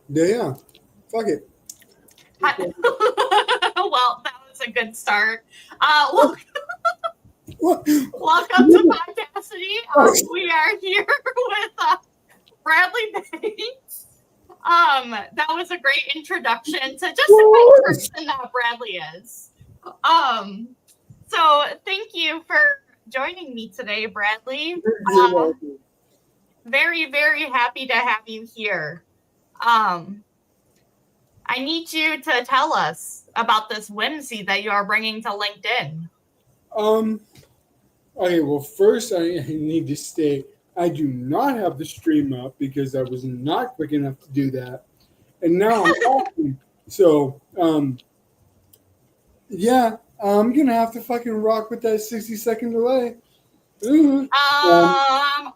Yeah. Fuck it. Well, that was a good start. Well, What? welcome to Podcassidy. We are here with Bradley Banks. That was a great introduction to just the kind of person that Bradley is. So thank you for joining me today, Bradley. You're welcome. Very, very happy to have you here. Um, I need you to tell us about this whimsy that you are bringing to LinkedIn. Um. Okay. Well, first I need to state I do not have the stream up because I was not quick enough to do that, and now I'm talking. So, yeah, I'm gonna have to fucking rock with that 60-second delay. Mhm.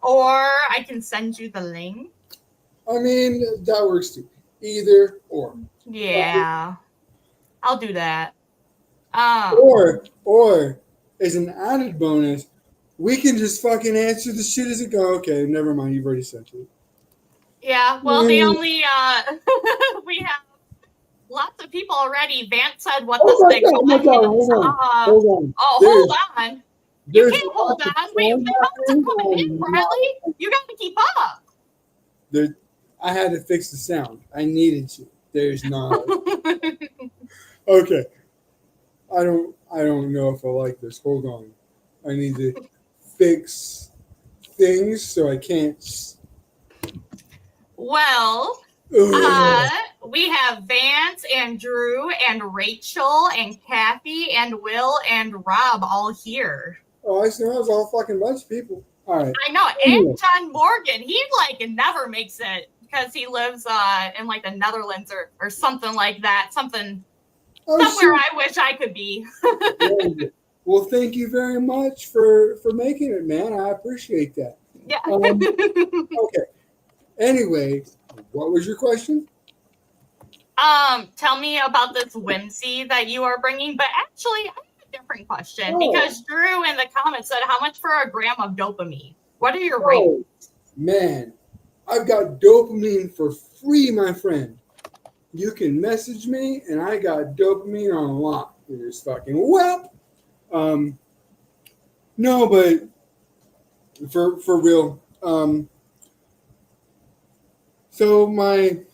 Or I can send you the link. I mean, that works too. Either or. Yeah, I'll do that. Um, Or as an added bonus, we can just fucking answer the shit as it go. Okay, never mind. You've already sent it. yeah, well, the only, we have lots of people already. Vance said what this thing Oh my god! was. Hold on. Oh, There's hold on. You there's can't hold lots of on. Wait, phone the comments are coming in, happening. Bradley. You got to keep up. There, I had to fix the sound. I needed to. There's not. Okay. I don't know if I like this. Hold on. I need to fix things so I can't. Well, Ugh. we have Vance and Drew and Rachel and Kathy and Will and Rob all here. Oh, I see. That was all fucking bunch of people. All right. I know. Anyway. And John Morgan, he like never makes it because he lives in like the Netherlands or something like that. Somewhere I wish I could be. Well, thank you very much for making it, man. I appreciate that. Yeah. Okay. Anyway, what was your question? Tell me about this whimsy that you are bringing. But actually, I have a different question because Drew in the comments said, "How much for a gram of dopamine? What are your rates?" Man, I've got dopamine for free, my friend. You can message me, and I got dopamine on lock. There's fucking whelp. No, but for real. So I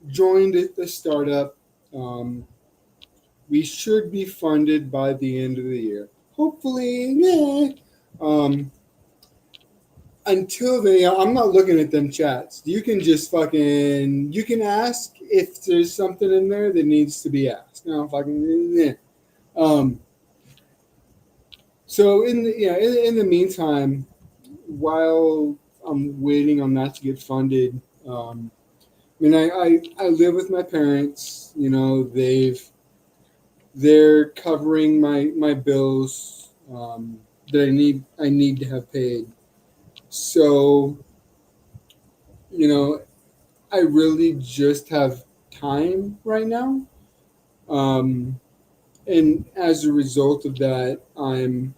joined the startup. We should be funded by the end of the year. Hopefully, until then, I'm not looking at them chats. You can just you can ask if there's something in there that needs to be asked. No, fucking, So in the meantime, while I'm waiting on that to get funded, I live with my parents. They're covering my bills that I need to have paid. So, I really just have time right now. And as a result of that, I'm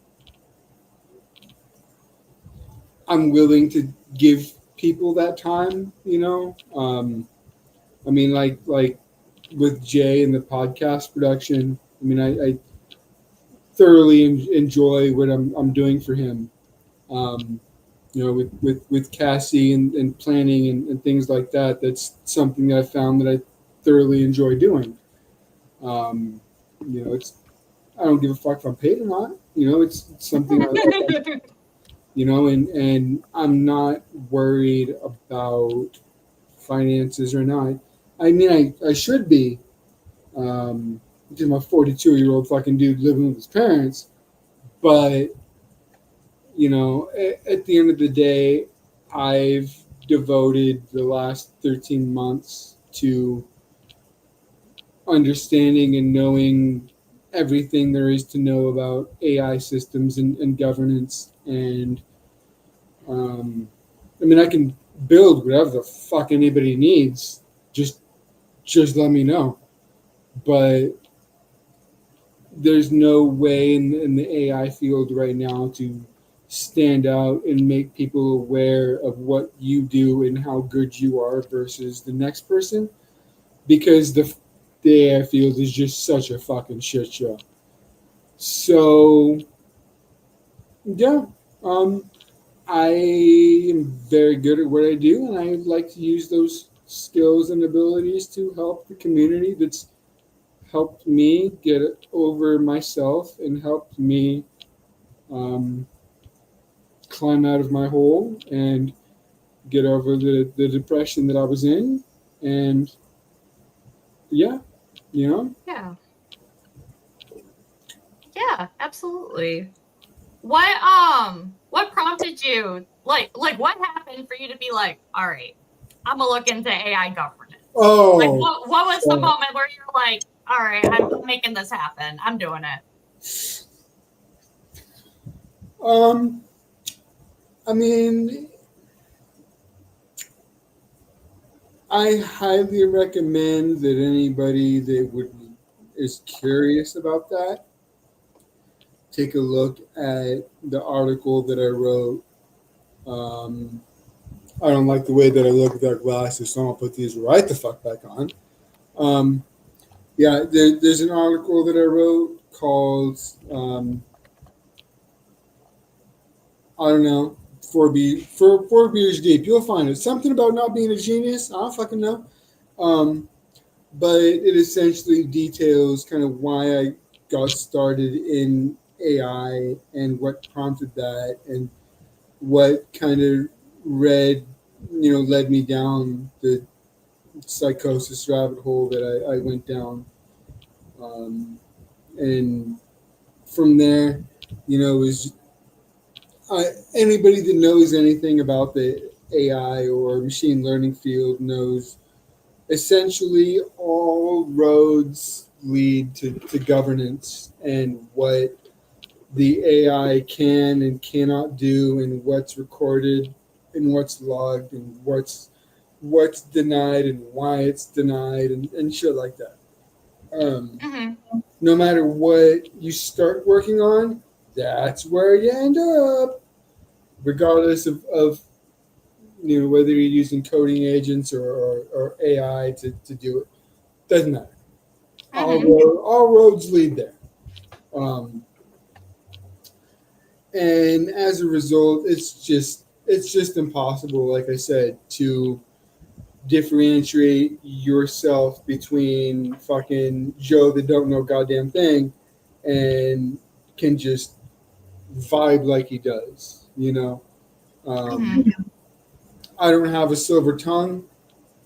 willing to give people that time, like with Jay and the podcast production. I thoroughly enjoy what I'm doing for him. With Cassie and planning and things like that. That's something that I found that I thoroughly enjoy doing. It's I don't give a fuck if I'm paid or not. It's something I like. And I'm not worried about finances right now. I should be. Because I'm a 42-year-old fucking dude living with his parents, but at the end of the day, I've devoted the last 13 months to understanding and knowing everything there is to know about AI systems and governance. And I can build whatever the fuck anybody needs. Just let me know. But there's no way in the AI field right now to stand out and make people aware of what you do and how good you are versus the next person, because the AI field is just such a fucking shit show. So yeah, um, I am very good at what I do, and I like to use those skills and abilities to help the community that's helped me get over myself and helped me um, climb out of my hole and get over the depression that I was in. And yeah, you know. Yeah. Yeah, absolutely. What prompted you, like what happened for you to be like, all right, I'm gonna look into AI governance? Oh, Like what was the moment where you're like, all right, I'm making this happen. I'm doing it. I mean, I highly recommend that anybody that is curious about that take a look at the article that I wrote. Um, I don't like the way that I look without glasses, so I'll put these right the fuck back on. Um, yeah, there's an article that I wrote called I don't know, four beers deep. You'll find it. Something about not being a genius. I don't fucking know. Um, but it essentially details kind of why I got started in AI and what prompted that and what kind of led me down the psychosis rabbit hole that I went down. And from there, is anybody that knows anything about the AI or machine learning field knows essentially all roads lead to governance and what the AI can and cannot do and what's recorded and what's logged and what's denied and why it's denied and shit like that. No matter what you start working on, that's where you end up, regardless of whether you're using coding agents or AI to do it. Doesn't matter. All roads lead there. Um, and as a result, it's just impossible, like I said, to differentiate yourself between fucking Joe that don't know a goddamn thing and can just vibe like he does. I don't have a silver tongue.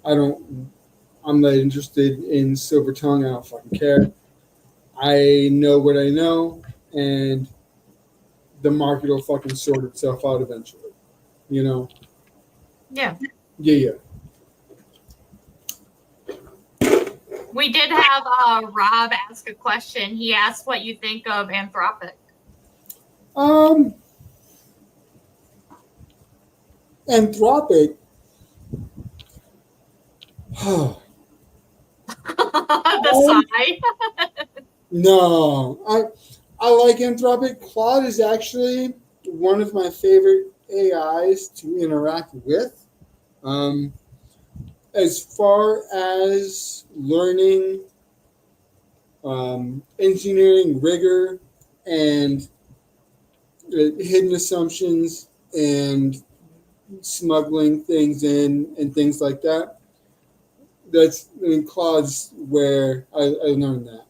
I don't. I'm not interested in silver tongue. I don't fucking care. I know what I know, and the market will fucking sort itself out eventually. You know? Yeah. Yeah. We did have Rob ask a question. He asked what you think of Anthropic. Anthropic. The sigh. No, I like Anthropic. Claude is actually one of my favorite AIs to interact with. As far as learning, engineering rigor, and hidden assumptions, and smuggling things in, and things like that. Claude's where I learned that.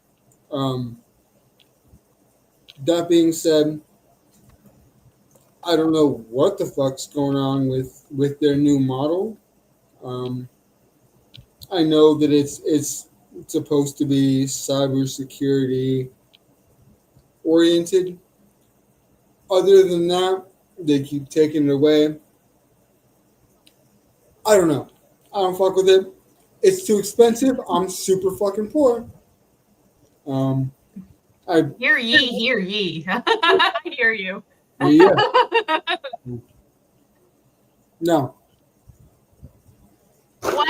That being said, I don't know what the fuck's going on with their new model. I know that it's supposed to be cybersecurity oriented. Other than that, they keep taking it away. I don't know. I don't fuck with it. It's too expensive. I'm super fucking poor. Hear ye, hear ye. I hear you. Yeah. No. What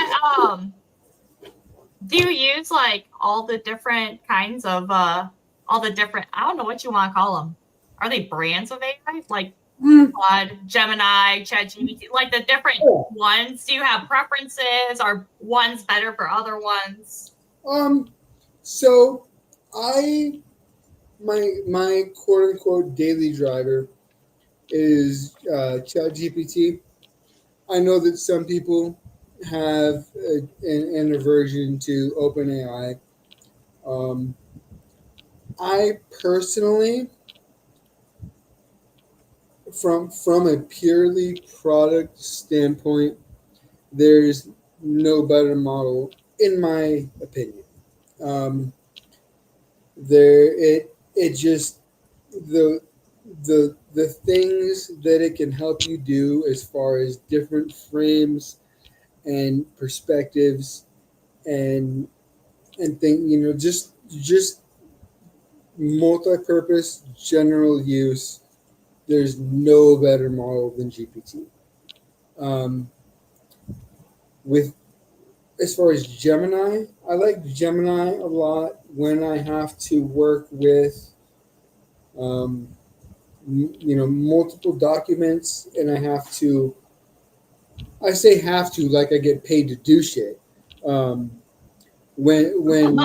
do you use, like all the different kinds of all the different, I don't know what you want to call them. Are they brands of AI? Like Claude, Gemini, ChatGPT, like the different ones? Do you have preferences? Are ones better for other ones? So my quote unquote daily driver is ChatGPT. I know that some people have an aversion to OpenAI. Um, I personally, from a purely product standpoint, there's no better model in my opinion. Um, it just the things that it can help you do as far as different frames and perspectives and think, just multi-purpose general use. There's no better model than GPT. Um, with As far as Gemini, I like Gemini a lot when I have to work with um, multiple documents, and I say have to like I get paid to do shit. Um, when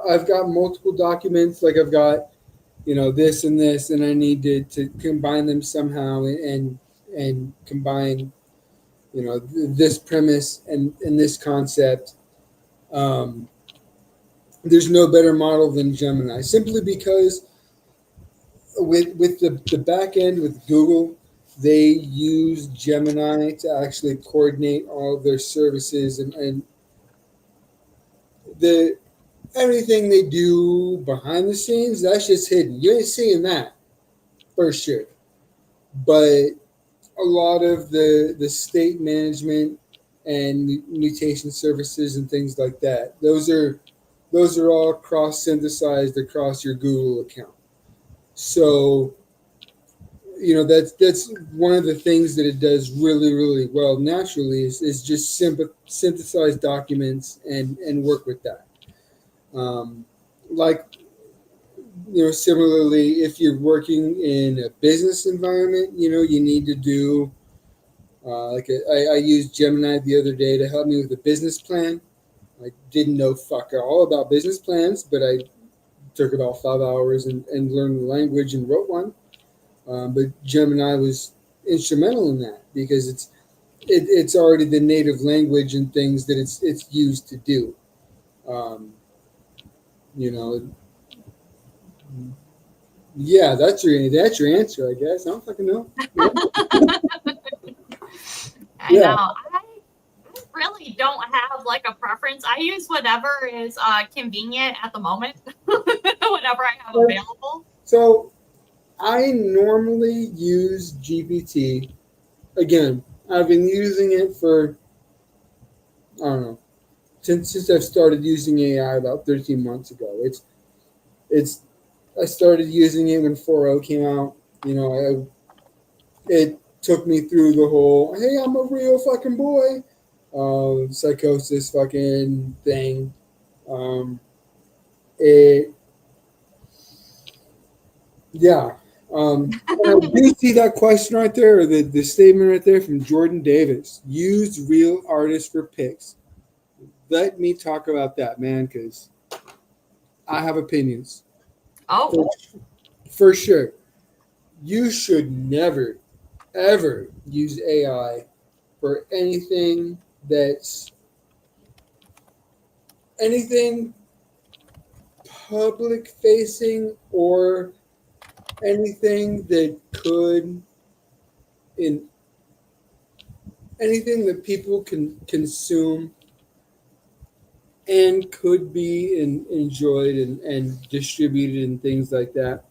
I've got multiple documents, like I've got this and this, and I need to combine them somehow and combine this premise and this concept. Um, there's no better model than Gemini, simply because with the back end with Google, they use Gemini to actually coordinate all of their services and the everything they do behind the scenes. That's just hidden. You ain't seeing that for sure. But a lot of the state management and mutation services and things like that, those are all cross synthesized across your Google account. So that's one of the things that it does really really well naturally is just synthesize documents and work with that. Like similarly, if you're working in a business environment, you need to do I used Gemini the other day to help me with a business plan. I didn't know fuck all about business plans, but I took about 5 hours and learned the language and wrote one. But Gemini was instrumental in that because it's already the native language and things that it's used to do. Um, you know, yeah, that's your answer, I guess. I don't fucking know. I know. I really don't have like a preference. I use whatever is convenient at the moment, whatever I have available. So I normally use GPT. Again, I've been using it for, I don't know, since I've started using AI about 13 months ago. It's I started using it when 4.0 came out. It took me through the whole "hey, I'm a real fucking boy" psychosis fucking thing. It Yeah. I do see that question right there, or the statement right there from Jordan Davis. Use real artists for pics. Let me talk about that, man, because I have opinions. Oh, For sure. You should never, ever use AI for anything public facing or anything that could in anything that people can consume and could be enjoyed and distributed and things like that.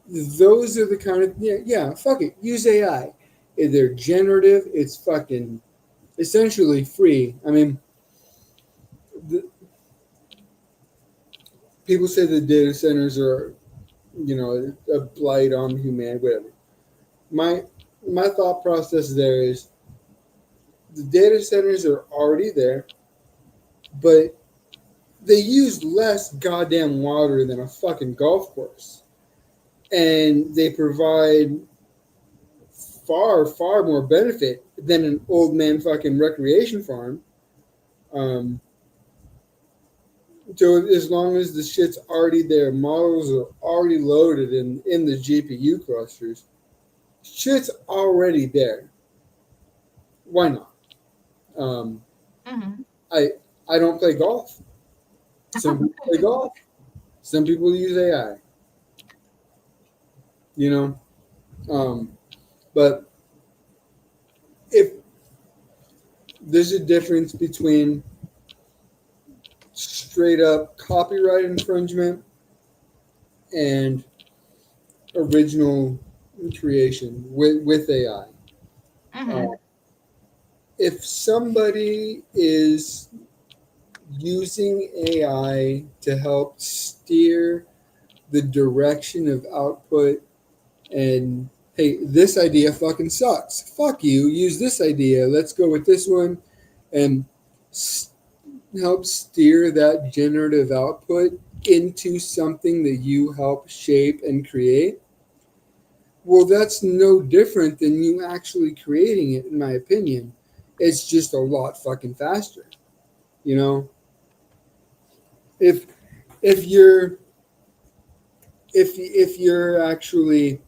Those are the kind of fuck it, use AI. If they're generative, it's fucking essentially free. I mean, the, people say the data centers are a blight on humanity, whatever. My thought process there is the data centers are already there, but they use less goddamn water than a fucking golf course. and they provide far, far more benefit than an old man fucking recreation farm. Um, so as long as the shit's already there, models are already loaded in the GPU clusters, shit's already there. Why not? Um, Mhm. I I don't play golf. Some people play golf. Some people use AI. You know, but if there's a difference between straight up copyright infringement and original creation with AI. Uh, Mhm. if somebody is using AI to help steer the direction of output and hey, this idea fucking sucks. Fuck you. Use this idea. Let's go with this one and help steer that generative output into something that you help shape and create. Well, that's no different than you actually creating it, in my opinion. It's just a lot fucking faster. You know, if if you're if you're actually,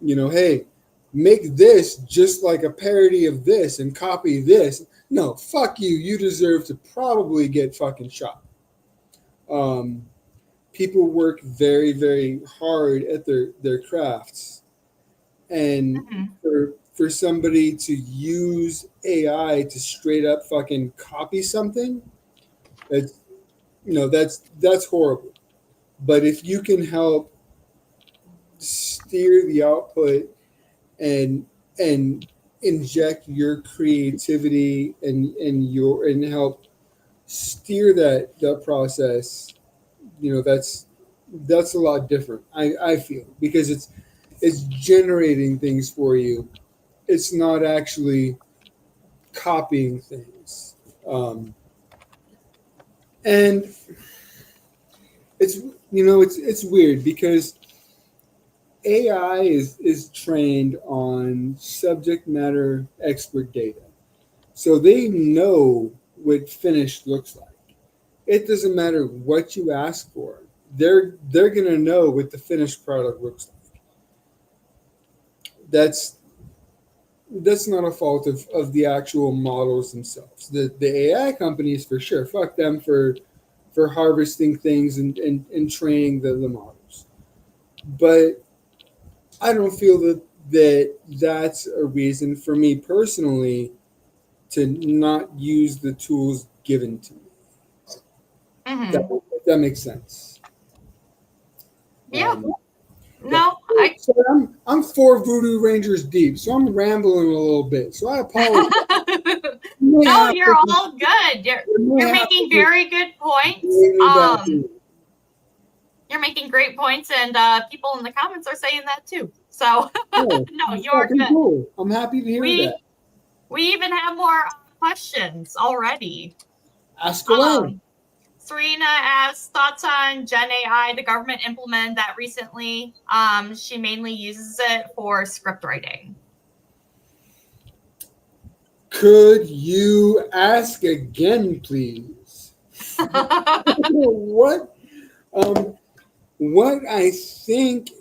hey, make this just like a parody of this and copy this. No, fuck you. You deserve to probably get fucking shot. Um, People work very, very hard at their crafts, and Mhm. for somebody to use AI to straight up fucking copy something, that's that's horrible. But if you can help steer the output and and inject your creativity and help steer that process, that's a lot different. I feel because it's generating things for you. It's not actually copying things. And it's it's weird because AI is trained on subject matter expert data. So they know what finished looks like. It doesn't matter what you ask for. They're gonna know what the finished product looks like. That's not a fault of the actual models themselves. The AI companies for sure. Fuck them for harvesting things and training the models. But I don't feel that's a reason for me personally to not use the tools given to me. Mhm. That makes sense. Yeah. Um, but No, I. so I'm 4 Voodoo Rangers deep, so I'm rambling a little bit. So I apologize. You may No, have you're to, all good. you may You're have making to very good points. bring me back in. You're making great points, and people in the comments are saying that too. So Oh, no, it's you're fucking good. cool. I'm happy to hear that. We we even have more questions already. Ask away. Serena asks thoughts on Gen AI. The government implemented that recently. She mainly uses it for script writing. Could you ask again, please? What? Um, what I think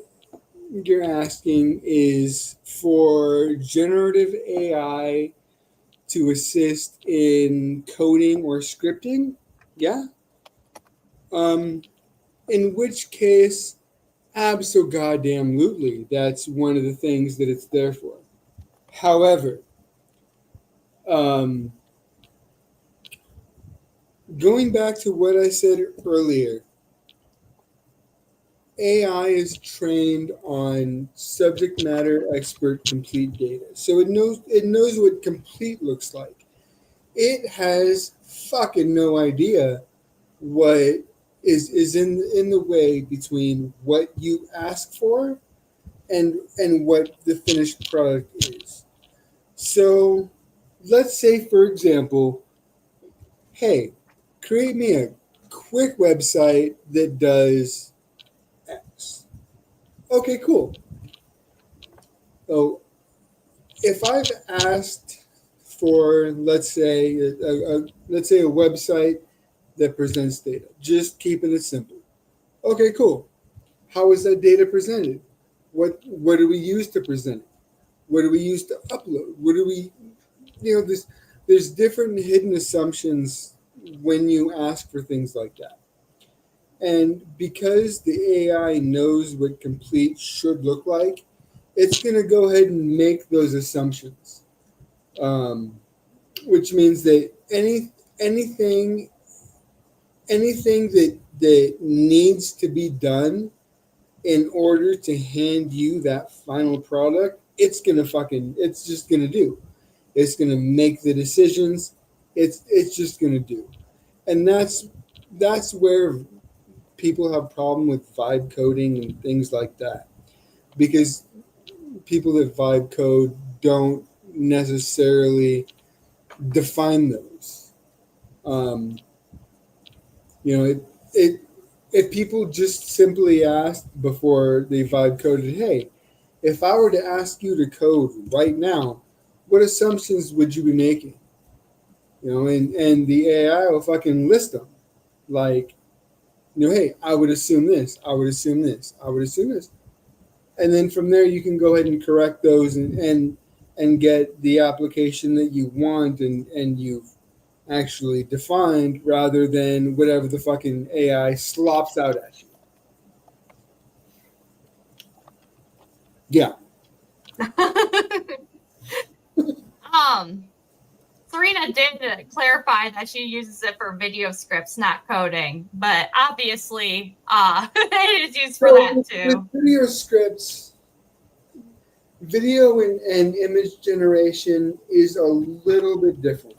you're asking is for generative AI to assist in coding or scripting. Yeah. Um, in which case, absolutely, that's one of the things that it's there for. However, um, going back to what I said earlier, AI is trained on subject matter expert complete data. So it knows what complete looks like. It has fucking no idea what is in the way between what you ask for and what the finished product is. So let's say for example, hey, create me a quick website that does X. Okay, cool. So if I've asked for, let's say, let's say a website that presents data, just keeping it simple. Okay, cool. How is that data presented? What do we use to present it? What do we use to upload? What do we, there's different hidden assumptions when you ask for things like that. And because the AI knows what complete should look like, it's going to go ahead and make those assumptions, um, which means that anything anything that needs to be done in order to hand you that final product, it's just gonna do. It's gonna make the decisions. It's just gonna do, and that's where people have problem with vibe coding and things like that, because people that vibe code don't necessarily define those. Um, it if people just simply asked before they vibe coded, hey, if I were to ask you to code right now, what assumptions would you be making? And the AI will fucking list them. Like, hey, I would assume this, I would assume this, I would assume this. And then from there you can go ahead and correct those and get the application that you want and you've actually defined rather than whatever the fucking AI slops out at you. Yeah. Serena did clarify that she uses it for video scripts, not coding, but obviously, it is used for that too. With video scripts, video and image generation is a little bit different.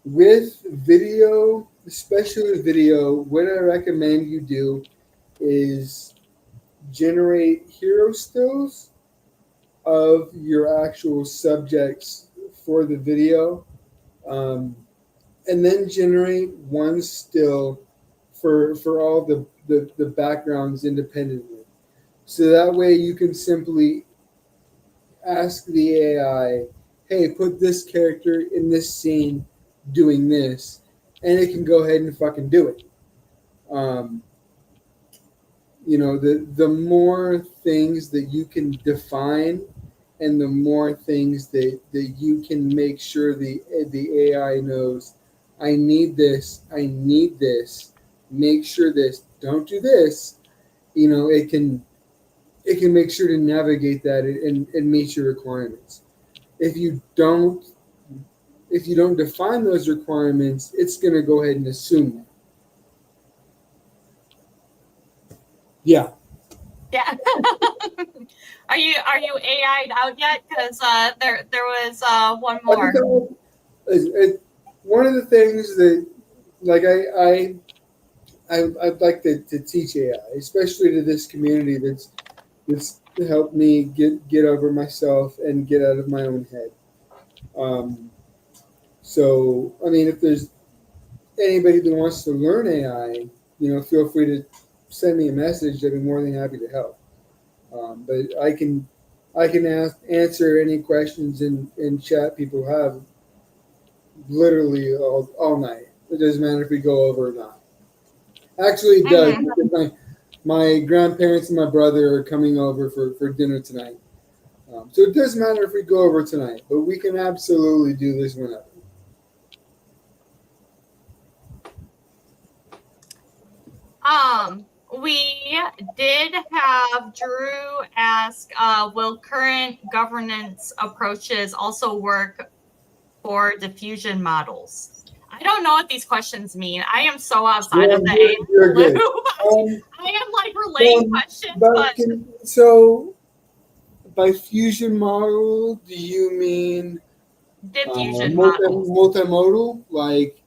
With video, especially with video, what I recommend you do is generate hero stills of your actual subjects for the video, and then generate one still for all the backgrounds independently. So that way you can simply ask the AI, hey, put this character in this scene doing this, and it can go ahead and fucking do it. Um, the more things that you can define and the more things that you can make sure the AI knows, I need this, make sure this, don't do this, it can make sure to navigate that and meet your requirements. If you don't define those requirements, it's going to go ahead and assume that. Yeah. Yeah. Are you AI'd out yet? Because there was one more. One of the things that, like, I'd like to teach AI, especially to this community that's helped me get over myself and get out of my own head. So, I mean, if there's anybody that wants to learn AI, feel free to send me a message. I'd be more than happy to help. But I can answer any questions in chat people have literally all night. It doesn't matter if we go over or not. Actually, it does. Because my grandparents and my brother are coming over for dinner tonight. So it doesn't matter if we go over tonight, but we can absolutely do this whenever. We did have Drew ask, will current governance approaches also work for diffusion models? I don't know what these questions mean. I am so outside of the AI loop. I am like relaying questions. So by fusion model, do you mean diffusion models? Multimodal, like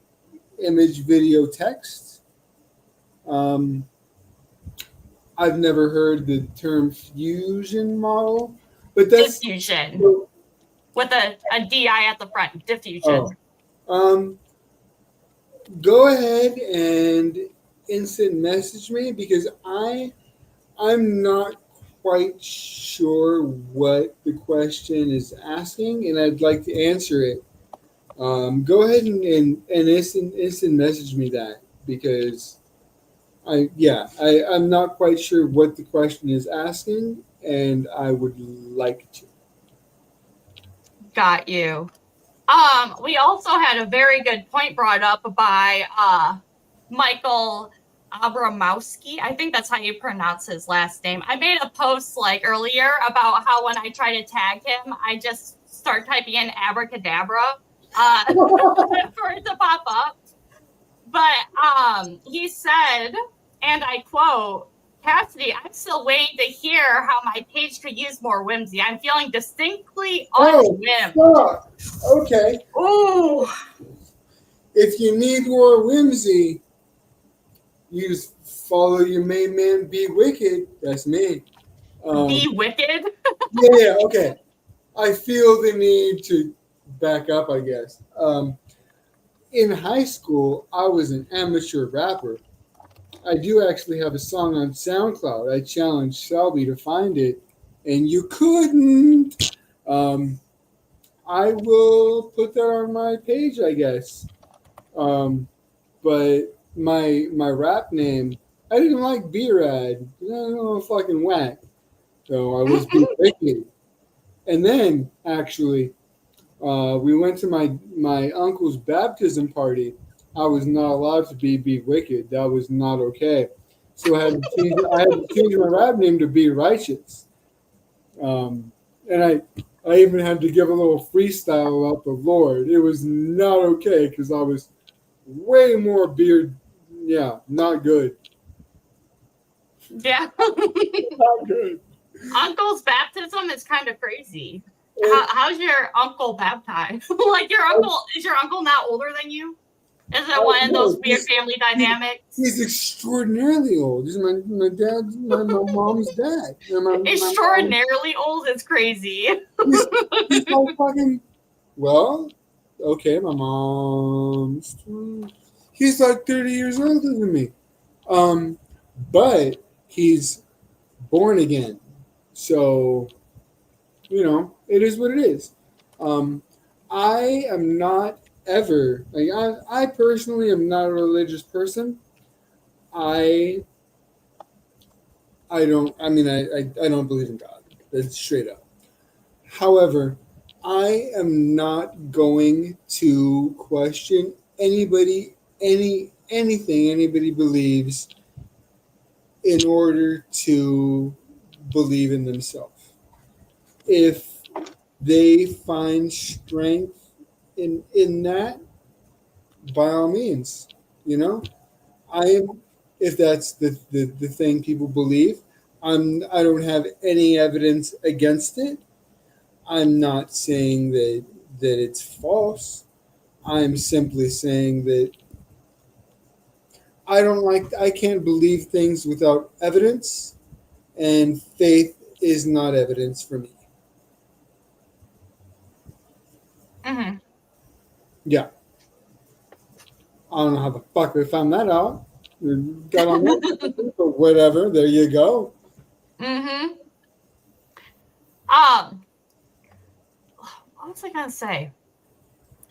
image, video, text? I've never heard the term fusion model, but that's diffusion with a DI at the front. Diffusion. Go ahead and instant message me because I I'm not quite sure what the question is asking, and I'd like to answer it. Go ahead and instant message me that because I'm not quite sure what the question is asking, and I would like to. Got you. We also had a very good point brought up by Michael Abramowski. I think that's how you pronounce his last name. I made a post like earlier about how when I try to tag him, I just start typing in abracadabra for it to pop up. But he said, and I quote, Cassidy, I'm still waiting to hear how my page could use more whimsy. I'm feeling distinctly unwhimmed. Fuck. Okay. Ooh. If you need more whimsy, you just follow your main man, Be Wicked. That's me. Be wicked? Yeah, okay. I feel the need to back up, I guess. In high school, I was an amateur rapper. I do actually have a song on SoundCloud. I challenged Shelby to find it, and you couldn't. I will put that on my page, I guess. But my rap name, I didn't like B-Rad. No, fucking whack. So I was Be Wicked. And then, actually, we went to my uncle's baptism party. I was not allowed to be Wicked. That was not okay. So I had to change my rap name to Be Righteous. And I even had to give a little freestyle about the Lord. It was not okay because I was way more beard. Yeah, not good. Yeah. Not good. Uncle's baptism is kind of crazy. How's your uncle baptized? Like is your uncle not older than you? Is that one of those weird family dynamics? He's extraordinarily old. He's my mom's dad. Extraordinarily old is crazy. He's like fucking. Well, okay, my mom's. He's like 30 years older than me. But he's born again. So, it is what it is. I am not ever, like, I personally am not a religious person. I don't, I mean, I don't believe in God. That's straight up. However, I am not going to question anything anybody believes in order to believe in themselves. If they find strength in that, by all means, I am. If that's the thing people believe, I don't have any evidence against it. I'm not saying that it's false. I'm simply saying that I can't believe things without evidence, and faith is not evidence for me. Mm-hmm. Yeah. I don't know how the fuck they found that out. Got on that, but whatever. There you go. Mm-hmm. What was I gonna say?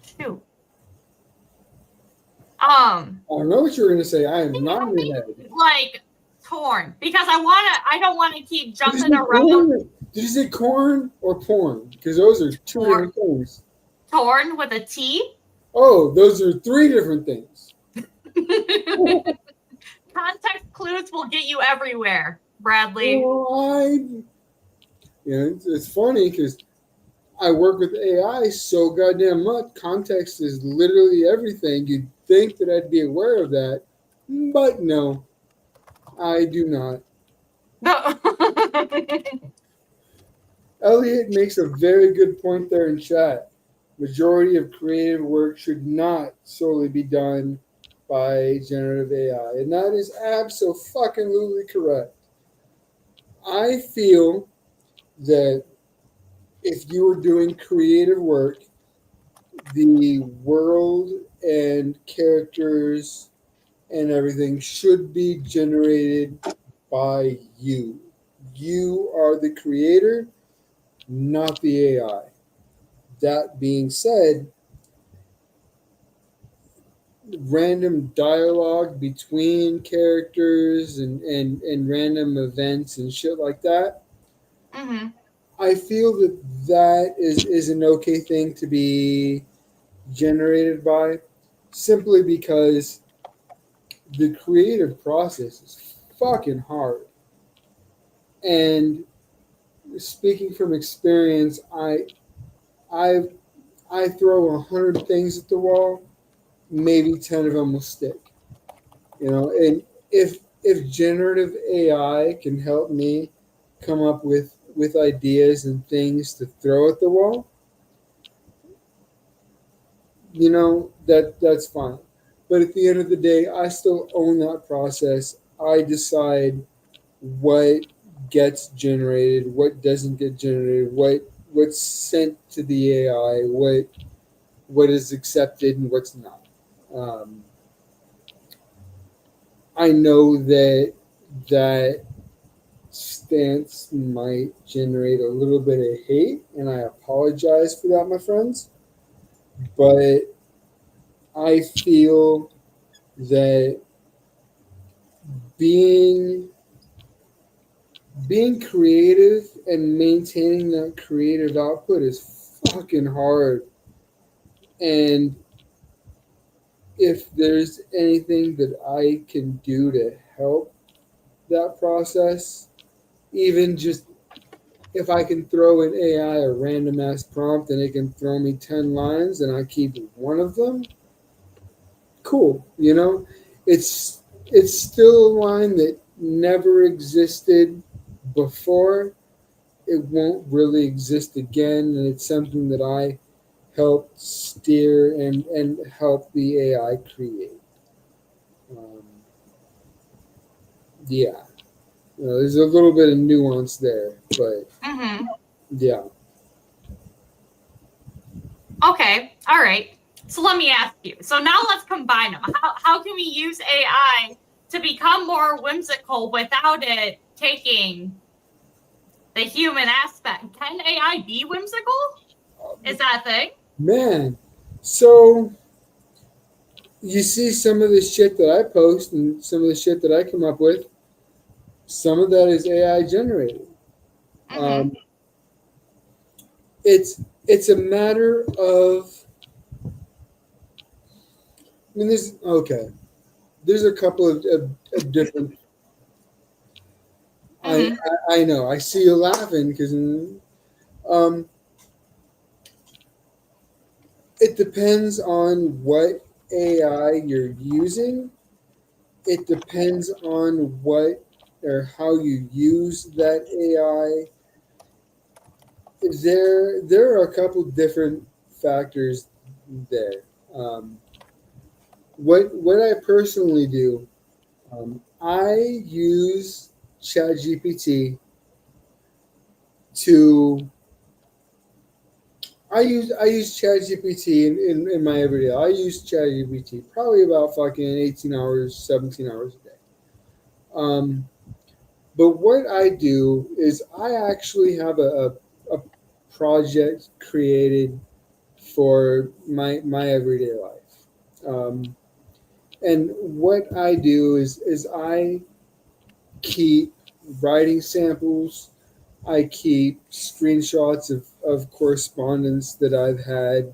Shoot. I don't know what you're gonna say. I am not in your head. Like torn because I don't want to keep jumping around. Did you say corn or porn? Because those are two different things. Torn with a T? Oh, those are three different things. Context clues will get you everywhere, Bradley. Well, it's funny because I work with AI so goddamn much. Context is literally everything. You'd think that I'd be aware of that, but no, I do not. Elliot makes a very good point there in chat. Majority of creative work should not solely be done by generative AI, and that is absolutely correct. I feel that if you were doing creative work, the world and characters and everything should be generated by you. You are the creator, not the AI. That being said, random dialogue between characters and random events and shit like that, Mm-hmm. I feel that is an okay thing to be generated by, simply because the creative process is fucking hard. And speaking from experience, I I throw 100 things at the wall, maybe 10 of them will stick. And if generative AI can help me come up with ideas and things to throw at the wall, that's fine. But at the end of the day, I still own that process. I decide what gets generated, what doesn't get generated, what's sent to the AI, what is accepted and what's not. Um, I know that stance might generate a little bit of hate, and I apologize for that, my friends. But I feel that being being creative and maintaining that creative output is fucking hard. And if there's anything that I can do to help that process, even just if I can throw in AI a random ass prompt and it can throw me 10 lines and I keep one of them, cool. It's still a line that never existed before. It won't really exist again, and it's something that I helped steer and help the AI create. Um, yeah, there's a little bit of nuance there, but Mm-hmm. yeah. Okay. All right. So let me ask you. So now let's combine them. How can we use AI to become more whimsical without it taking the human aspect? Can AI be whimsical? Is that a thing? Man, so you see some of the shit that I post and some of the shit that I come up with, some of that is AI generated. Mm-hmm. Um, it's a matter of, I mean, there's a couple of different. I, Mm-hmm. I know I see you laughing because um, it depends on what AI you're using. It depends on what or how you use that AI. There are a couple different factors there. Um, what I personally do, I use ChatGPT to I use ChatGPT in my everyday. I use ChatGPT probably about fucking 18 hours, 17 hours a day. Um, but what I do is I actually have a project created for my everyday life. And what I do is I keep writing samples. I keep screenshots of correspondence that I've had.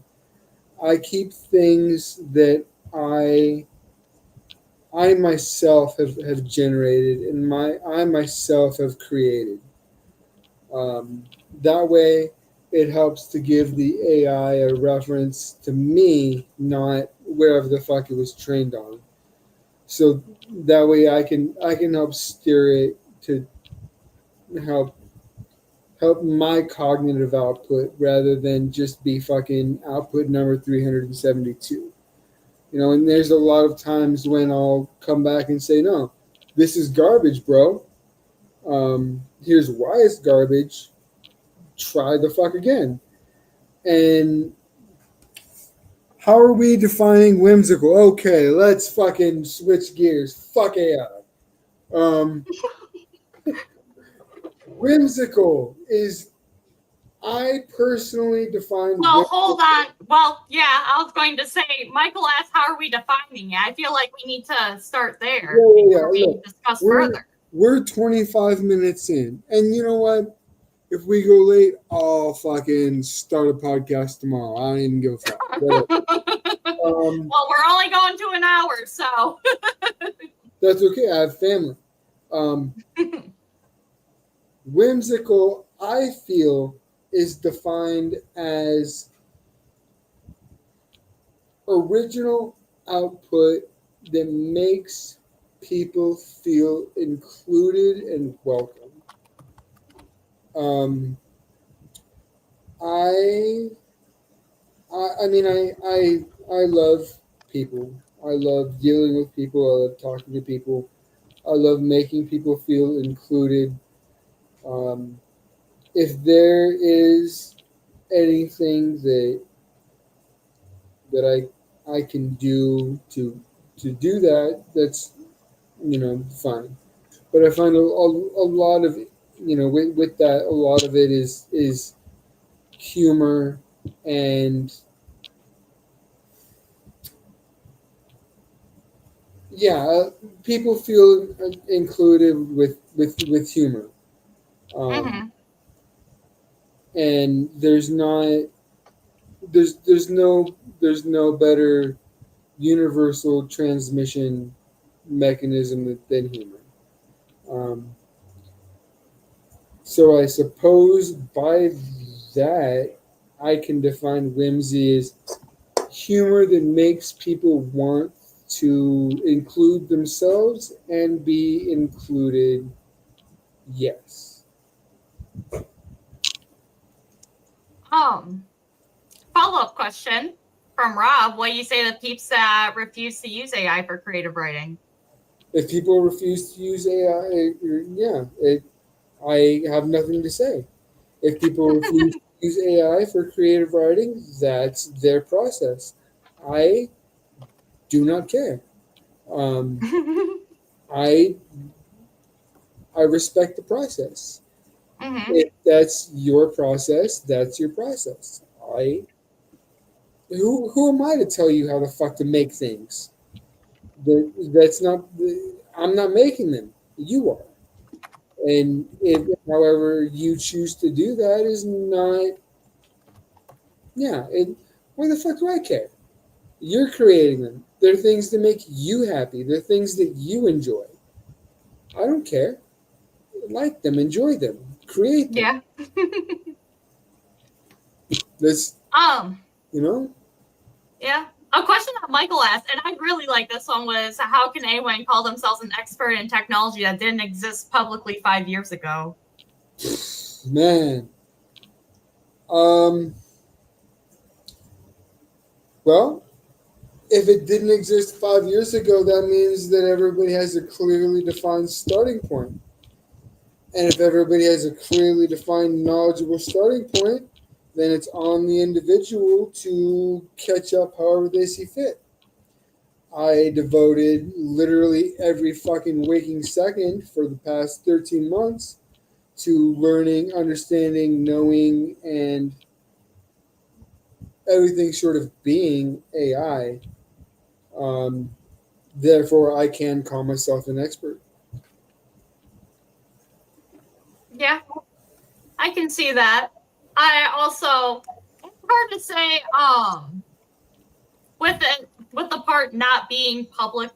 I keep things that I myself have generated and I myself have created. That way, it helps to give the AI a reference to me, not wherever the fuck it was trained on. So that way, I can help steer it to help help my cognitive output rather than just be fucking output number 372. And there's a lot of times when I'll come back and say, no, this is garbage, bro. Here's why it's garbage. Try the fuck again. And how are we defining whimsical? Okay, let's fucking switch gears. Fuck AI. Um, Whimsical is, I personally define. Well, hold on. Well, yeah, I was going to say, Michael asked, how are we defining it? I feel like we need to start there before we discuss further. We're 25 minutes in. And you know what? If we go late, I'll fucking start a podcast tomorrow. I don't even give a fuck. Well, we're only going to an hour, so. That's okay. I have family. Whimsical, I feel, is defined as original output that makes people feel included and welcome. I love people. I love dealing with people. I love talking to people. I love making people feel included. If there is anything that I can do to do that, that's fine. But I find a lot of with that, a lot of it is humor and people feel included with humor. And there's no better universal transmission mechanism than humor. So I suppose by that I can define whimsy as humor that makes people want to include themselves and be included. Yes. Follow-up question from Rob. What do you say to peeps that refuse to use AI for creative writing? If people refuse to use AI, I have nothing to say. If people refuse to use AI for creative writing, that's their process. I do not care. I respect the process. If that's your process, that's your process. Who am I to tell you how the fuck to make things? That's not. I'm not making them. You are. And if, however, you choose to do that is not. Yeah. Why the fuck do I care? You're creating them. They're things that make you happy. They're things that you enjoy. I don't care. Like them, enjoy them, create them. Yeah. This. Yeah. A question that Michael asked, and I really like this one, was how can anyone call themselves an expert in technology that didn't exist publicly 5 years ago? Man. Well, if it didn't exist 5 years ago, that means that everybody has a clearly defined starting point. And if everybody has a clearly defined, knowledgeable starting point, then it's on the individual to catch up however they see fit. I devoted literally every fucking waking second for the past 13 months to learning, understanding, knowing, and everything short of being AI. Therefore, I can call myself an expert. Yeah, I can see that. I also, it's hard to say, with the part not being public,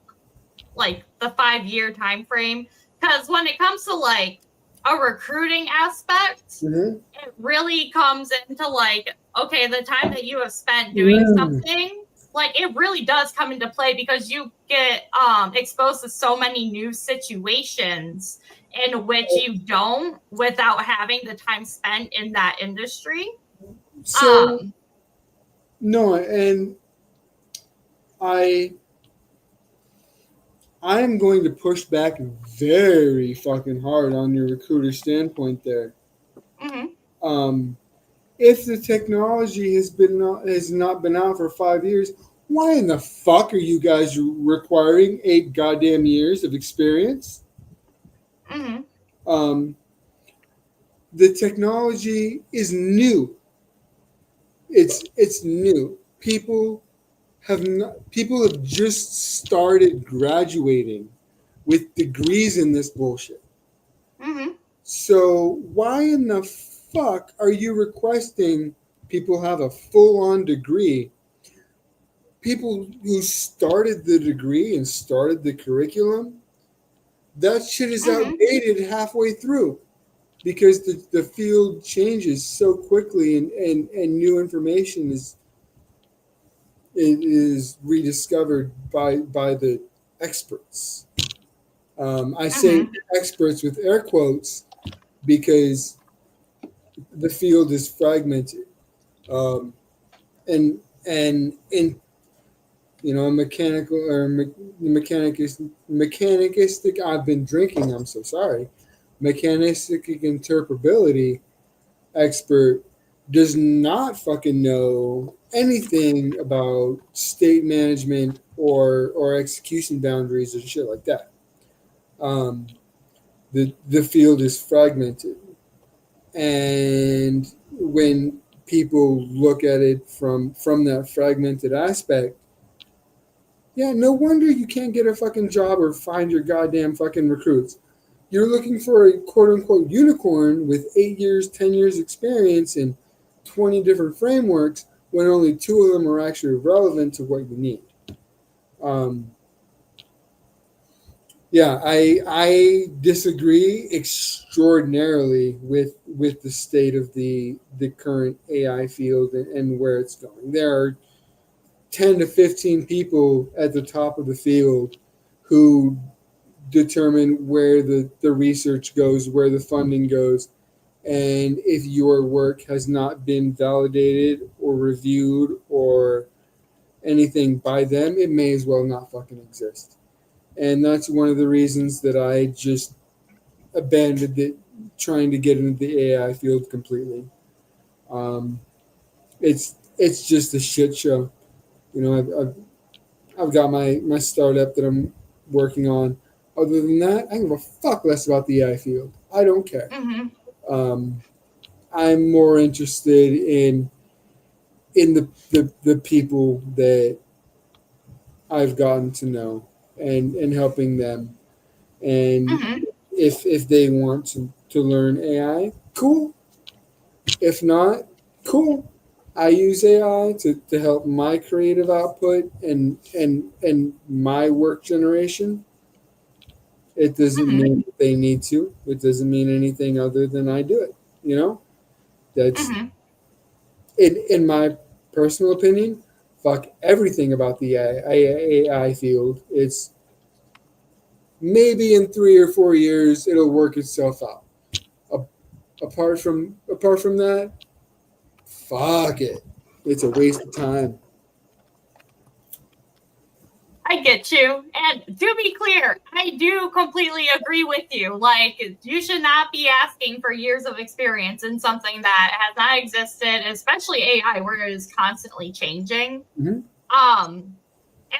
like the 5-year time frame, because when it comes to like a recruiting aspect, it really comes into like, okay, the time that you have spent doing something, like it really does come into play because you get exposed to so many new situations in which you don't without having the time spent in that industry. So, no, and I am going to push back very fucking hard on your recruiter standpoint there. If the technology has not been out for 5 years, why in the fuck are you guys requiring 8 goddamn years of experience? The technology is new. It's new. People have just started graduating with degrees in this bullshit. Mm-hmm. So why in the fuck are you requesting people have a full-on degree? People who started the degree and started the curriculum, that shit is Mm-hmm. outdated halfway through because the field changes so quickly and new information is rediscovered by the experts. I say Mm-hmm. experts with air quotes because the field is fragmented. Um, and in mechanical or mechanistic. I've been drinking. I'm so sorry. Mechanistic interpretability expert does not fucking know anything about state management or execution boundaries or shit like that. Um, the field is fragmented, and when people look at it from that fragmented aspect, yeah, no wonder you can't get a fucking job or find your goddamn fucking recruits. You're looking for a quote unquote unicorn with 8 years, 10 years experience in 20 different frameworks when only two of them are actually relevant to what you need. Um, yeah, I disagree extraordinarily with the state of the current AI field and where it's going. There are 10 to 15 people at the top of the field who determine where the research goes, where the funding goes. And if your work has not been validated or reviewed or anything by them, it may as well not fucking exist. And that's one of the reasons that I just abandoned it, trying to get into the AI field completely. Um, it's just a shit show. You know, I've got my startup that I'm working on. Other than that, I give a fuck less about the AI field. I don't care. Mm-hmm. Um, I'm more interested in the people that I've gotten to know and helping them. And Mm-hmm. if they want to learn AI, cool. If not, cool. I use AI to help my creative output and my work generation. It doesn't Mm-hmm. mean they need to. It doesn't mean anything other than I do it. You know, that's Mm-hmm. in my personal opinion. Fuck everything about the AI field. It's maybe in 3 or 4 years it'll work itself out. Apart from that, fuck it. It's a waste of time. I get you. And to be clear, I do completely agree with you. Like, you should not be asking for years of experience in something that has not existed, especially AI, where it is constantly changing. Mm-hmm.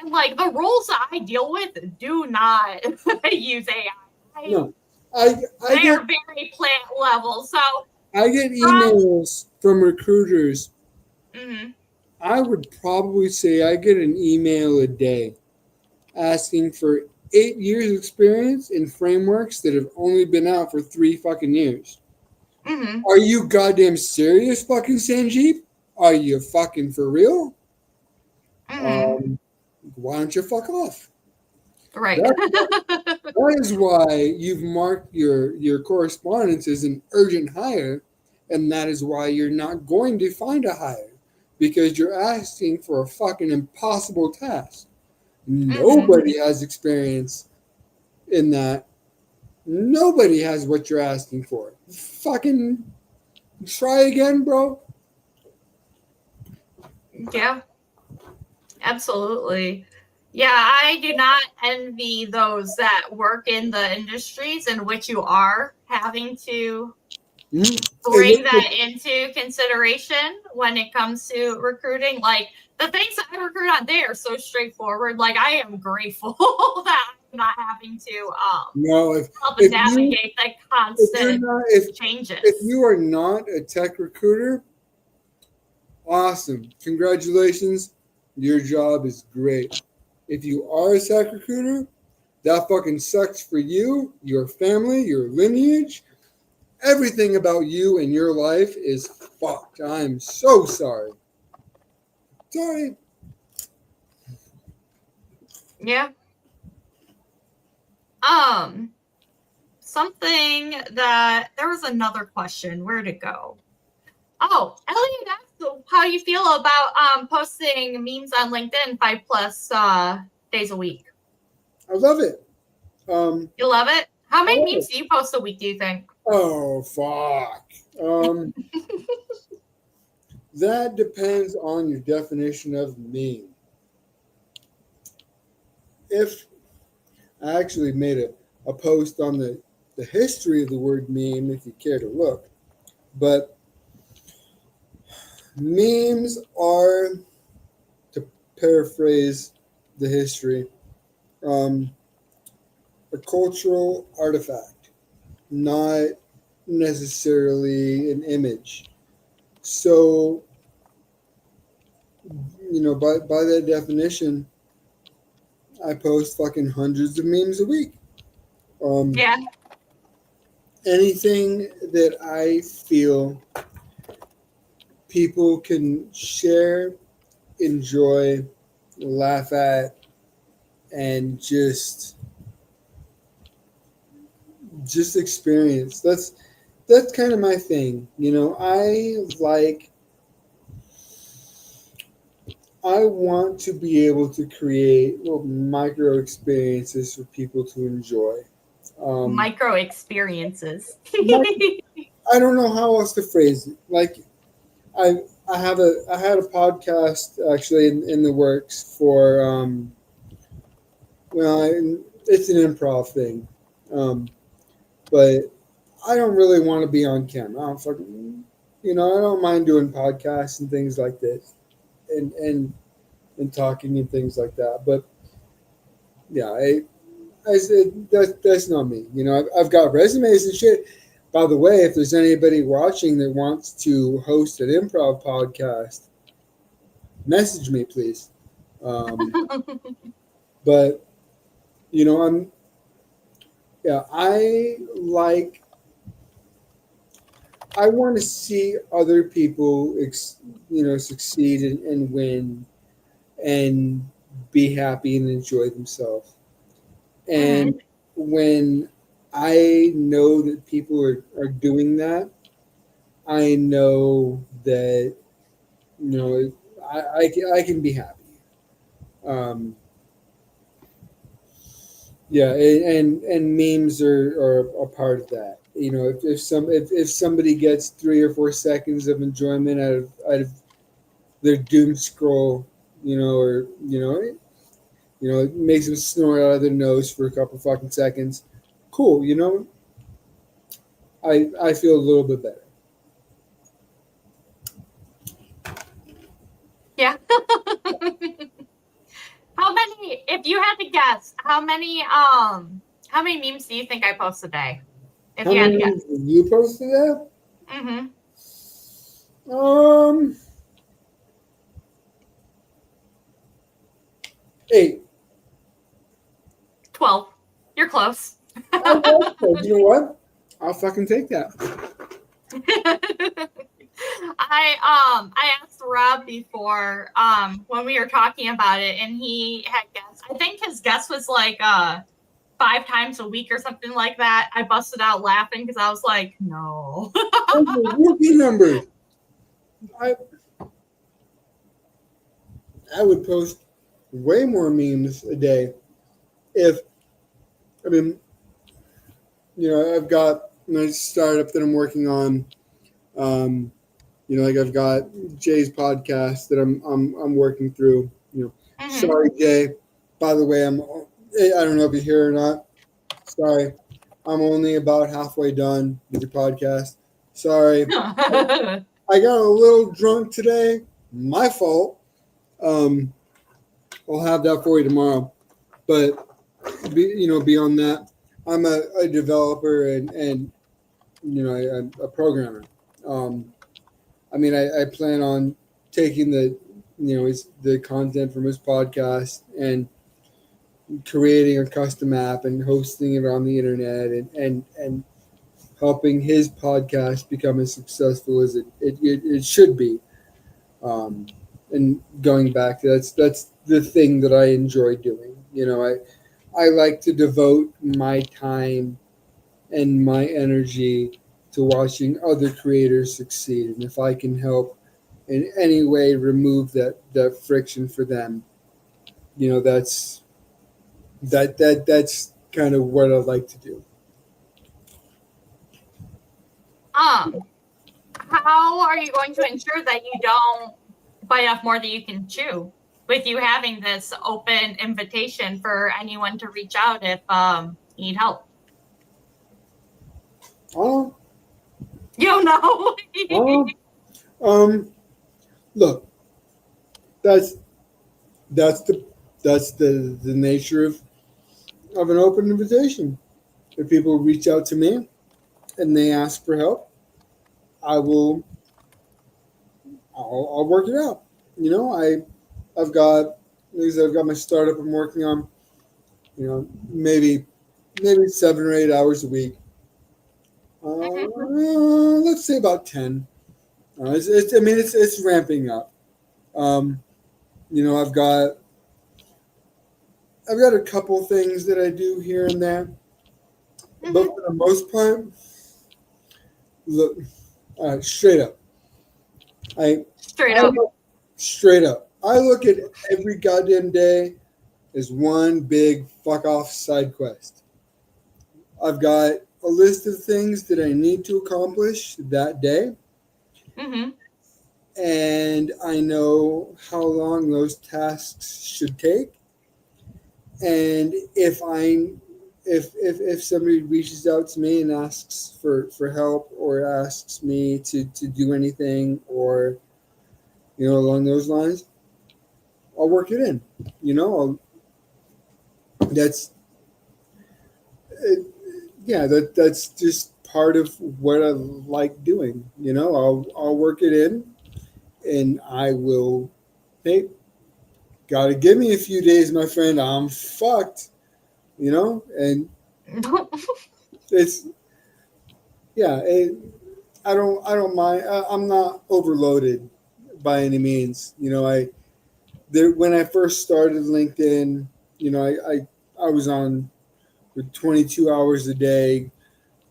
And like the roles that I deal with do not use AI. No, I They get are very plant level. So, I get from emails from recruiters. mm-hmm. I would probably say I get an email a day asking for 8 years experience in frameworks that have only been out for 3 fucking years. Mm-hmm. Are you goddamn serious, fucking Sanjeev? Are you fucking for real? Mm-hmm. Um, why don't you fuck off? Right. That, that is why you've marked your correspondence as an urgent hire, and that is why you're not going to find a hire because you're asking for a fucking impossible task. Mm-hmm. Nobody has experience in that. Nobody has what you're asking for. Fucking try again, bro. Yeah, absolutely. Yeah, I do not envy those that work in the industries in which you are having to bring that into consideration when it comes to recruiting. Like, the things that I recruit on, they are so straightforward. Like, I am grateful that not having to No, help if navigate the constant changes. If you are not a tech recruiter, awesome. Congratulations. Your job is great. If you are a tech recruiter, that fucking sucks for you, your family, your lineage. Everything about you and your life is fucked. I'm so sorry. Sorry. Yeah. Something that there was another question. Where'd it go? Oh, Elliot asked how you feel about posting memes on LinkedIn 5+ days a week. I love it. You love it? How many memes do you post a week, do you think? Oh, fuck. That depends on your definition of meme. If I actually made a post on the history of the word meme, if you care to look, but memes are, to paraphrase the history, a cultural artifact, not necessarily an image. So, by that definition, I post fucking hundreds of memes a week. Yeah. Anything that I feel people can share, enjoy, laugh at, and just experience. That's kind of my thing. I want to be able to create little micro experiences for people to enjoy. Micro experiences. I don't know how else to phrase it. Like, I had a podcast actually in the works for it's an improv thing, but I don't really want to be on camera. I don't mind doing podcasts and things like this, and talking and things like that. But yeah, I said that's not me. I've got resumes and shit. By the way, if there's anybody watching that wants to host an improv podcast, message me, please. But I want to see other people, succeed and win, and be happy and enjoy themselves. And when I know that people are doing that, I know that I can be happy. Yeah, and memes are a part of that. If somebody gets 3 or 4 seconds of enjoyment out of their doom scroll, it makes them snort out of their nose for a couple fucking seconds. Cool, I feel a little bit better. Yeah. How many? If you had to guess, how many memes do you think I post a day? If How you had many to guess. you posted that? 8. 12. You're close. You know what? I'll fucking take that. I asked Rob before when we were talking about it, and he had guessed. I think his guess was like 5 times a week or something like that. I busted out laughing because I was like, no. Rookie numbers. I would post way more memes a day if I've got a nice startup that I'm working on. I've got Jay's podcast that I'm working through. Sorry, Jay. By the way, I don't know if you're here or not. Sorry, I'm only about halfway done with your podcast. Sorry, I got a little drunk today. My fault. I'll have that for you tomorrow. But beyond that, I'm a developer and I'm a programmer. Um, I plan on taking the content from his podcast and creating a custom app and hosting it on the internet and helping his podcast become as successful as it should be. Um, and going back to that's the thing that I enjoy doing. I like to devote my time and my energy to watching other creators succeed. And if I can help in any way remove that friction for them, that's kind of what I like to do. Um, how are you going to ensure that you don't bite off more than you can chew? With you having this open invitation for anyone to reach out if you need help. Oh, You don't know. Look, that's that's the nature of an open invitation. If people reach out to me and they ask for help, I will I'll work it out. I've got I've got my startup I'm working on. Maybe 7 or 8 hours a week. Let's say about 10. It's ramping up. Um, you know, I've got a couple things that I do here and there, but for the most part, look, straight up, Straight up. straight up, I look at every goddamn day as one big fuck off side quest. I've got a list of things that I need to accomplish that day, Mm-hmm. and I know how long those tasks should take. And if somebody reaches out to me and asks for help or asks me to do anything or along those lines, I'll work it in. That's yeah, that's just part of what I like doing. I'll work it in, and I will. Hey, gotta give me a few days, my friend. I'm fucked. And it's yeah. I don't mind. I'm not overloaded by any means. When I first started LinkedIn, I was on for 22 hours a day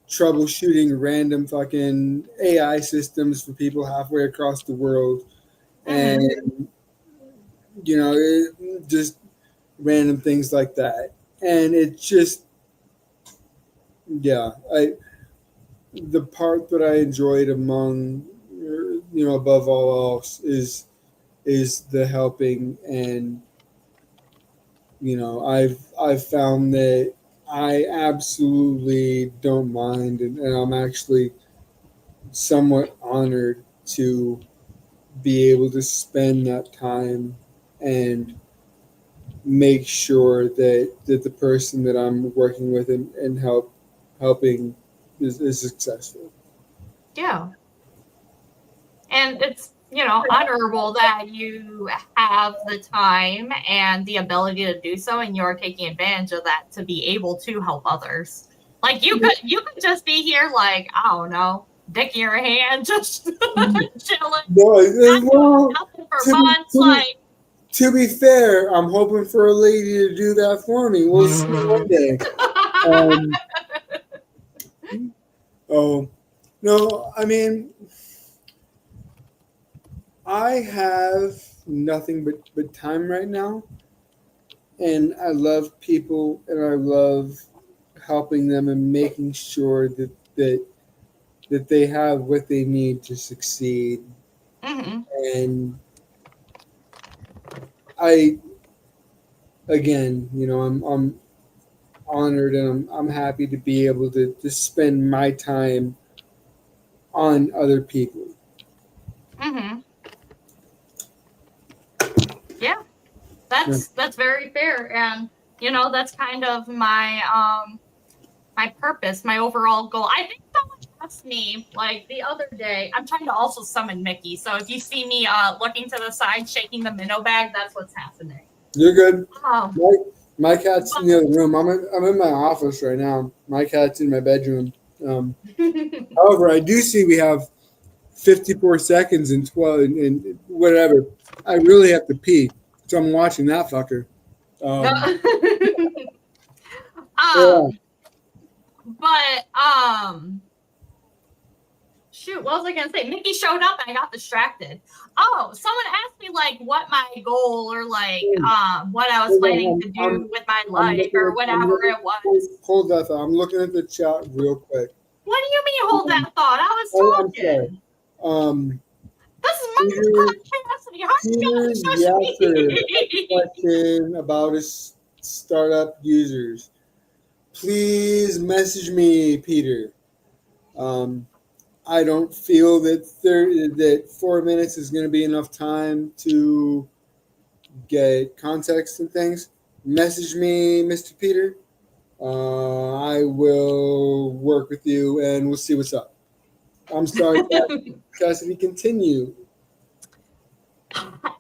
troubleshooting random fucking AI systems for people halfway across the world, and just random things like that. And it just, yeah, the part that I enjoyed above all else is the helping. And I've found that I absolutely don't mind, and I'm actually somewhat honored to be able to spend that time and make sure that the person that I'm working with and helping is successful. Yeah. And it's, honorable that you have the time and the ability to do so, and you're taking advantage of that to be able to help others. Like you could just be here, like, I don't know, dick in your hand, just chilling. Nothing for months, to be fair, I'm hoping for a lady to do that for me. We'll see one day. Oh no, I have nothing but time right now, and I love people, and I love helping them and making sure that they have what they need to succeed. And I, again, I'm honored, and I'm happy to be able to spend my time on other people. Yeah, that's very fair. And That's kind of my purpose, my overall goal. I think someone asked me like the other day. I'm trying to also summon Mickey, so if you see me looking to the side, shaking the minnow bag, that's what's happening. You're good. Um, My cat's in the other room. I'm in my office right now. My cat's in my bedroom. However, I do see we have 54 seconds and 12 and whatever. I really have to pee, so I'm watching that fucker. Yeah. but shoot, what was I gonna say? Mickey showed up and I got distracted. Oh, someone asked me like what my goal or like what I was planning to do with my life or whatever it was. Hold that thought. I'm looking at the chat real quick. What do you mean hold that thought? I was talking. I'm sorry. This is my Podcassidy. How Peter Yasser, question about his startup users. Please message me, Peter. I don't feel that 4 minutes is going to be enough time to get context and things. Message me, Mr. Peter. I will work with you and we'll see what's up. I'm sorry, Cassidy, continue.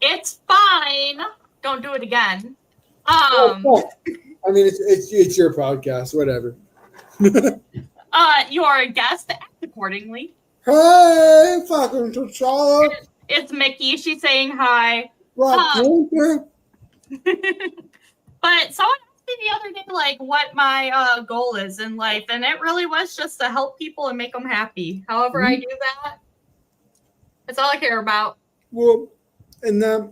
It's fine. Don't do it again. I mean, it's your podcast, whatever. You are a guest. Act accordingly. Hey, fucking T'Challa. It's Mickey. She's saying hi. Black Panther. But someone asked me the other day, like, what my goal is in life, and it really was just to help people and make them happy. However I do that, that's all I care about. Well, and that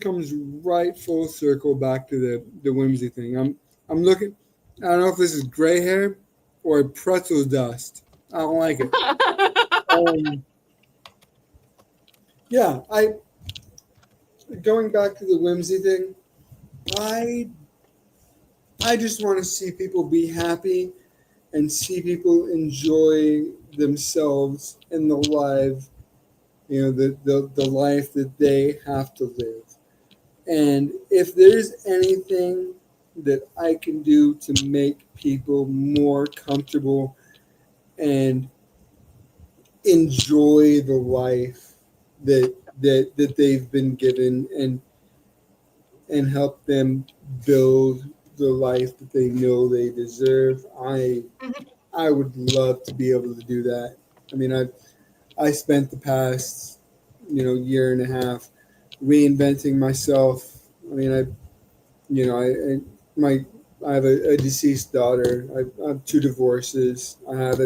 comes right full circle back to the Whimsy thing. I'm looking. I don't know if this is gray hair or pretzel dust. I don't like it. Yeah, going back to the Whimsy thing. I just want to see people be happy and see people enjoy themselves in the life, the life that they have to live. And if there's anything that I can do to make people more comfortable and enjoy the life that they've been given and help them build the life that they know they deserve, I would love to be able to do that. I mean, I spent the past year and a half reinventing myself. I mean, I have a deceased daughter. I have 2 divorces. I have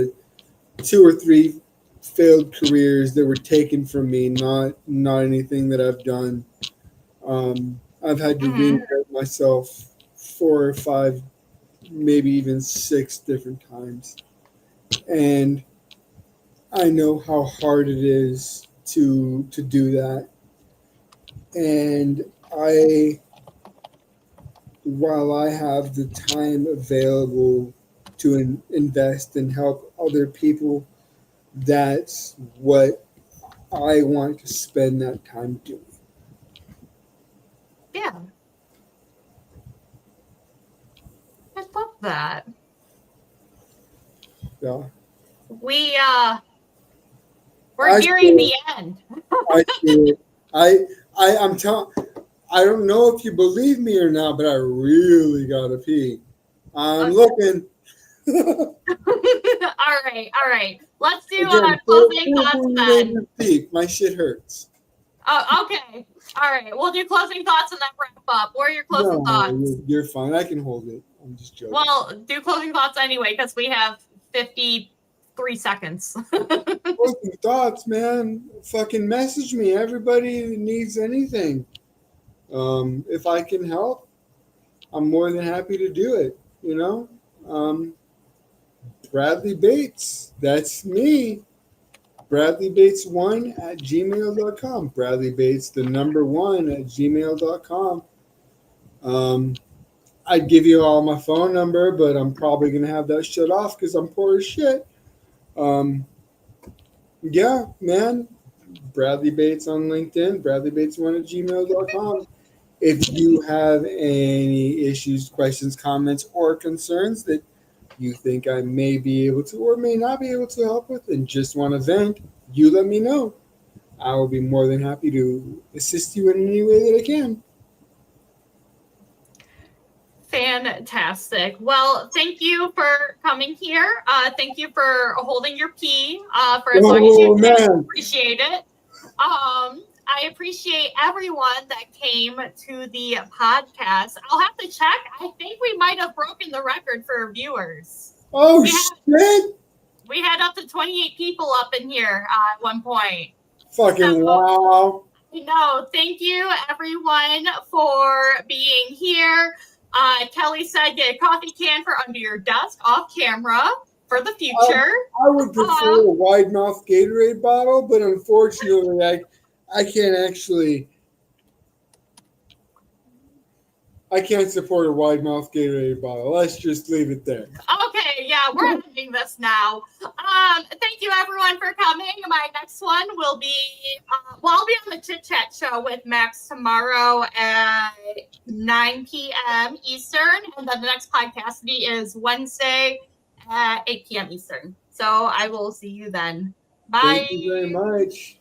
2 or 3 failed careers that were taken from me, not anything that I've done. I've had to reinvent myself 4 or 5, maybe even 6 different times. And I know how hard it is to do that. And while I have the time available to invest and help other people, that's what I want to spend that time doing. Yeah. I love that. Yeah. We're nearing the end. I see it. I'm telling. I don't know if you believe me or not, but I really gotta pee. I'm looking. All right. Let's do closing thoughts then. My shit hurts. Oh, okay. All right. We'll do closing thoughts and then wrap up. What are your closing thoughts? You're fine. I can hold it. I'm just joking. Well, do closing thoughts anyway because we have 53 seconds. Closing thoughts, man. Fucking message me. Everybody needs anything. If I can help, I'm more than happy to do it. Bradley Bates. That's me. BradleyBates1@gmail.com. Bradley Bates, the number 1 at gmail.com. I'd give you all my phone number, but I'm probably going to have that shut off because I'm poor as shit. Yeah, man. Bradley Bates on LinkedIn, BradleyBates1@gmail.com. If you have any issues, questions, comments, or concerns that you think I may be able to or may not be able to help with and just want to vent, you let me know. I will be more than happy to assist you in any way that I can. Fantastic. Well, thank you for coming here. Thank you for holding your pee for as long as you did. Appreciate it. I appreciate everyone that came to the podcast. I'll have to check. I think we might have broken the record for viewers. Oh, shit! We had up to 28 people up in here at one point. Fucking wow. No, thank you everyone for being here. Kelly said get a coffee can for under your desk off camera for the future. I would prefer a wide mouth Gatorade bottle, but unfortunately I can't support a wide mouth Gatorade bottle. Let's just leave it there. Okay, yeah, we're ending this now. Thank you everyone for coming. My next one will be, I'll be on the Chit Chat show with Max tomorrow at 9 p.m. Eastern, and then the next Podcassidy is Wednesday at 8 p.m. Eastern. So I will see you then. Bye. Thank you very much.